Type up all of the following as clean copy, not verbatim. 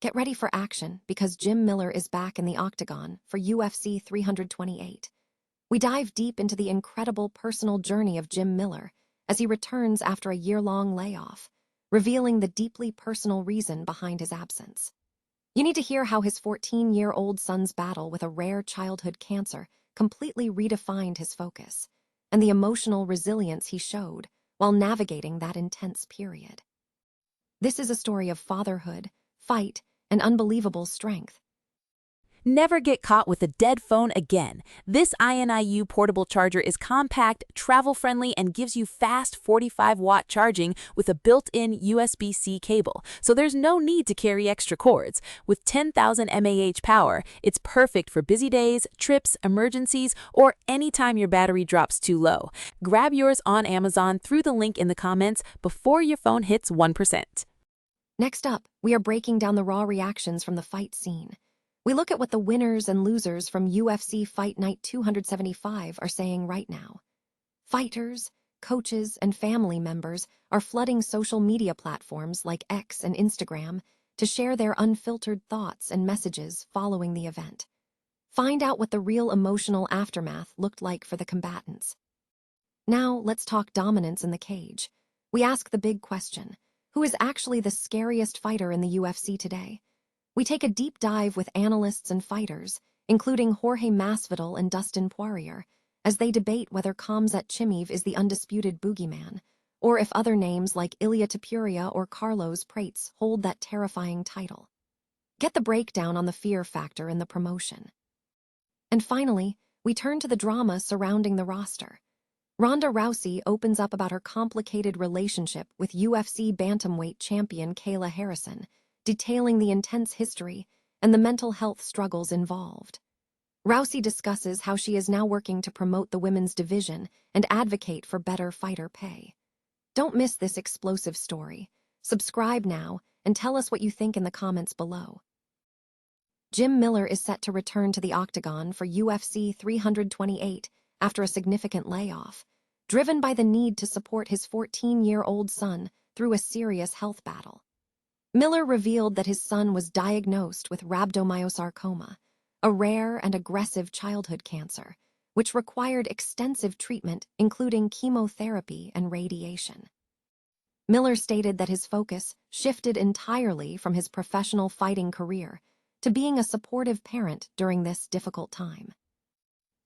Get ready for action because Jim Miller is back in the octagon for UFC 328. We dive deep into the incredible personal journey of Jim Miller as he returns after a year-long layoff, revealing the deeply personal reason behind his absence. You need to hear how his 14-year-old son's battle with a rare childhood cancer completely redefined his focus, and the emotional resilience he showed while navigating that intense period. This is a story of fatherhood, fight, and unbelievable strength. Never get caught with a dead phone again. This INIU portable charger is compact, travel-friendly, and gives you fast 45-watt charging with a built-in USB-C cable, so there's no need to carry extra cords. With 10,000 mAh power, it's perfect for busy days, trips, emergencies, or anytime your battery drops too low. Grab yours on Amazon through the link in the comments before your phone hits 1%. Next up, we are breaking down the raw reactions from the fight scene. We look at what the winners and losers from UFC Fight Night 275 are saying right now. Fighters, coaches, and family members are flooding social media platforms like X and Instagram to share their unfiltered thoughts and messages following the event. Find out what the real emotional aftermath looked like for the combatants. Now, let's talk dominance in the cage. We ask the big question: who is actually the scariest fighter in the UFC today? We take a deep dive with analysts and fighters, including Jorge Masvidal and Dustin Poirier, as they debate whether Khamzat Chimaev is the undisputed boogeyman, or if other names like Ilia Topuria or Carlos Prates hold that terrifying title. Get the breakdown on the fear factor in the promotion. And finally, we turn to the drama surrounding the roster. Ronda Rousey opens up about her complicated relationship with UFC bantamweight champion Kayla Harrison, detailing the intense history and the mental health struggles involved. Rousey discusses how she is now working to promote the women's division and advocate for better fighter pay. Don't miss this explosive story. Subscribe now and tell us what you think in the comments below. Jim Miller is set to return to the octagon for UFC 328 after a significant layoff, driven by the need to support his 14-year-old son through a serious health battle. Miller revealed that his son was diagnosed with rhabdomyosarcoma, a rare and aggressive childhood cancer, which required extensive treatment, including chemotherapy and radiation. Miller stated that his focus shifted entirely from his professional fighting career to being a supportive parent during this difficult time.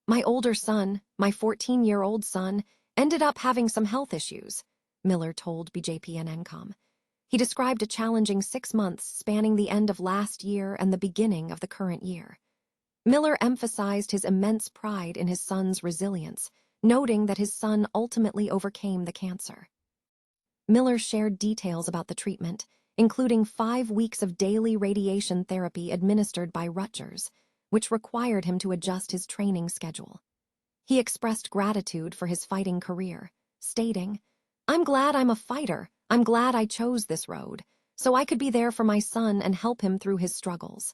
My older son, my 14-year-old son, ended up having some health issues, Miller told BJPNN.com. He described a challenging 6 months spanning the end of last year and the beginning of the current year. Miller emphasized his immense pride in his son's resilience, noting that his son ultimately overcame the cancer. Miller shared details about the treatment, including 5 weeks of daily radiation therapy administered by Rutgers, which required him to adjust his training schedule. He expressed gratitude for his fighting career, stating, "I'm glad I'm a fighter. I'm glad I chose this road, so I could be there for my son and help him through his struggles."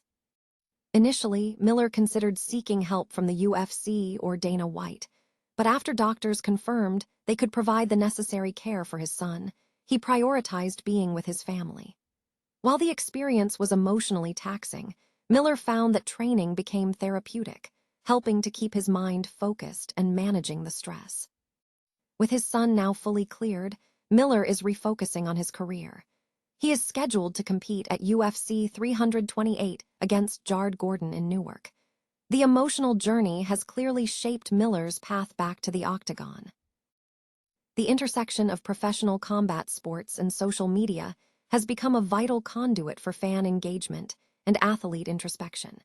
Initially, Miller considered seeking help from the UFC or Dana White, but after doctors confirmed they could provide the necessary care for his son, he prioritized being with his family. While the experience was emotionally taxing, Miller found that training became therapeutic, helping to keep his mind focused and managing the stress. With his son now fully cleared, Miller is refocusing on his career. He is scheduled to compete at UFC 328 against Jared Gordon in Newark. The emotional journey has clearly shaped Miller's path back to the octagon. The intersection of professional combat sports and social media has become a vital conduit for fan engagement and athlete introspection.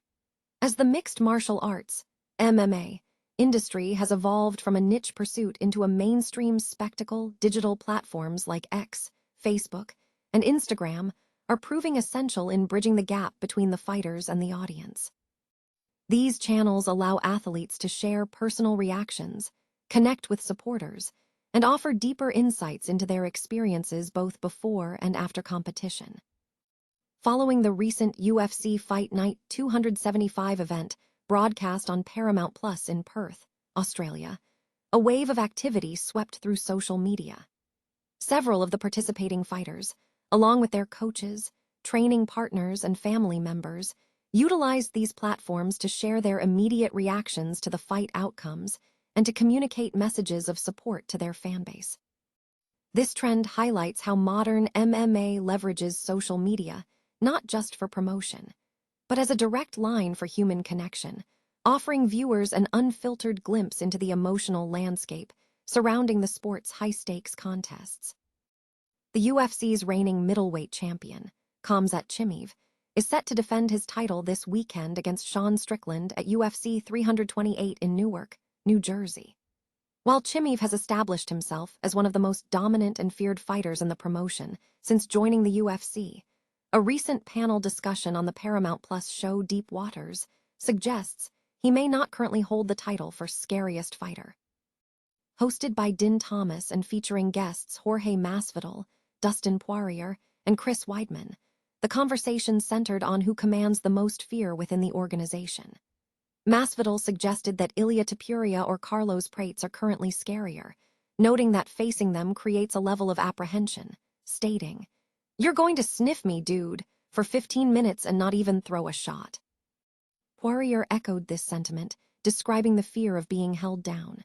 As the mixed martial arts, MMA, industry has evolved from a niche pursuit into a mainstream spectacle, digital platforms like X, Facebook, and Instagram are proving essential in bridging the gap between the fighters and the audience. These channels allow athletes to share personal reactions, connect with supporters, and offer deeper insights into their experiences both before and after competition. Following the recent UFC Fight Night 275 event broadcast on Paramount Plus in Perth, Australia, a wave of activity swept through social media. Several of the participating fighters, along with their coaches, training partners, and family members utilized these platforms to share their immediate reactions to the fight outcomes and to communicate messages of support to their fanbase. This trend highlights how modern MMA leverages social media, not just for promotion, but as a direct line for human connection, offering viewers an unfiltered glimpse into the emotional landscape surrounding the sport's high-stakes contests. The UFC's reigning middleweight champion, Khamzat Chimaev, is set to defend his title this weekend against Sean Strickland at UFC 328 in Newark, New Jersey. While Chimaev has established himself as one of the most dominant and feared fighters in the promotion since joining the UFC, a recent panel discussion on the Paramount Plus show Deep Waters suggests he may not currently hold the title for Scariest Fighter. Hosted by Din Thomas and featuring guests Jorge Masvidal, Dustin Poirier, and Chris Weidman, the conversation centered on who commands the most fear within the organization. Masvidal suggested that Ilia Topuria or Carlos Prates are currently scarier, noting that facing them creates a level of apprehension, stating, "You're going to sniff me, dude, for 15 minutes and not even throw a shot." Poirier echoed this sentiment, describing the fear of being held down.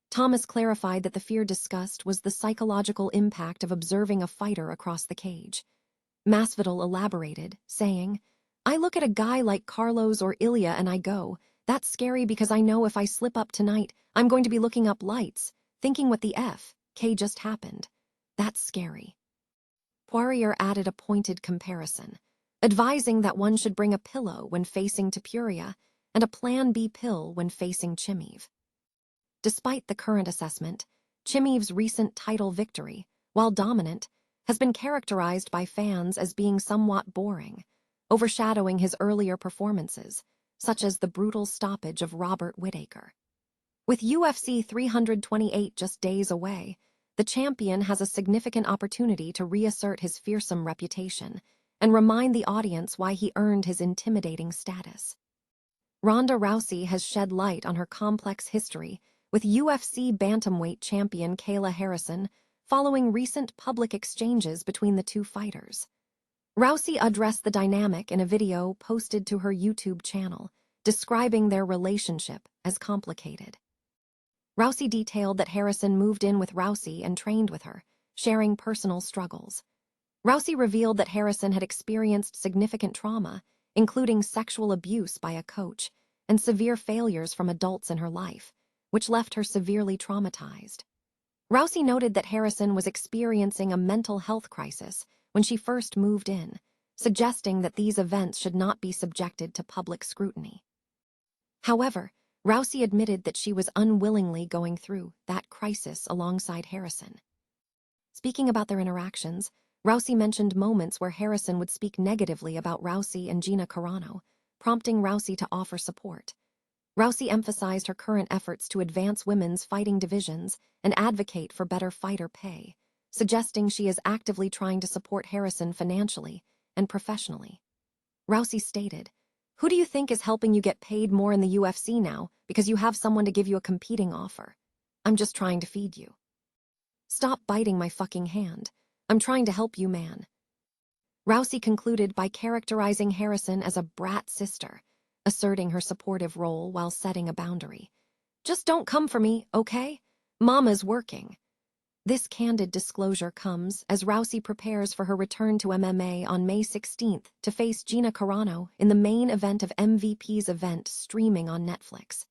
Thomas clarified that the fear discussed was the psychological impact of observing a fighter across the cage. Masvidal elaborated, saying, "I look at a guy like Carlos or Ilia and I go, that's scary because I know if I slip up tonight, I'm going to be looking up lights, thinking what the K just happened. That's scary." Poirier added a pointed comparison, advising that one should bring a pillow when facing Topuria and a Plan B pill when facing Chimaev. Despite the current assessment, Chimaev's recent title victory, while dominant, has been characterized by fans as being somewhat boring, overshadowing his earlier performances, such as the brutal stoppage of Robert Whittaker. With UFC 328 just days away, the champion has a significant opportunity to reassert his fearsome reputation and remind the audience why he earned his intimidating status. Ronda Rousey has shed light on her complex history with UFC bantamweight champion Kayla Harrison following recent public exchanges between the two fighters. Rousey addressed the dynamic in a video posted to her YouTube channel, describing their relationship as complicated. Rousey detailed that Harrison moved in with Rousey and trained with her, sharing personal struggles. Rousey revealed that Harrison had experienced significant trauma, including sexual abuse by a coach and severe failures from adults in her life, which left her severely traumatized. Rousey noted that Harrison was experiencing a mental health crisis when she first moved in, suggesting that these events should not be subjected to public scrutiny. However, Rousey admitted that she was unwillingly going through that crisis alongside Harrison. Speaking about their interactions, Rousey mentioned moments where Harrison would speak negatively about Rousey and Gina Carano, prompting Rousey to offer support. Rousey emphasized her current efforts to advance women's fighting divisions and advocate for better fighter pay, suggesting she is actively trying to support Harrison financially and professionally. Rousey stated, "Who do you think is helping you get paid more in the UFC now because you have someone to give you a competing offer? I'm just trying to feed you. Stop biting my fucking hand. I'm trying to help you, man." Rousey concluded by characterizing Harrison as a brat sister, asserting her supportive role while setting a boundary. "Just don't come for me, okay? Mama's working." This candid disclosure comes as Rousey prepares for her return to MMA on May 16th to face Gina Carano in the main event of MVP's event streaming on Netflix.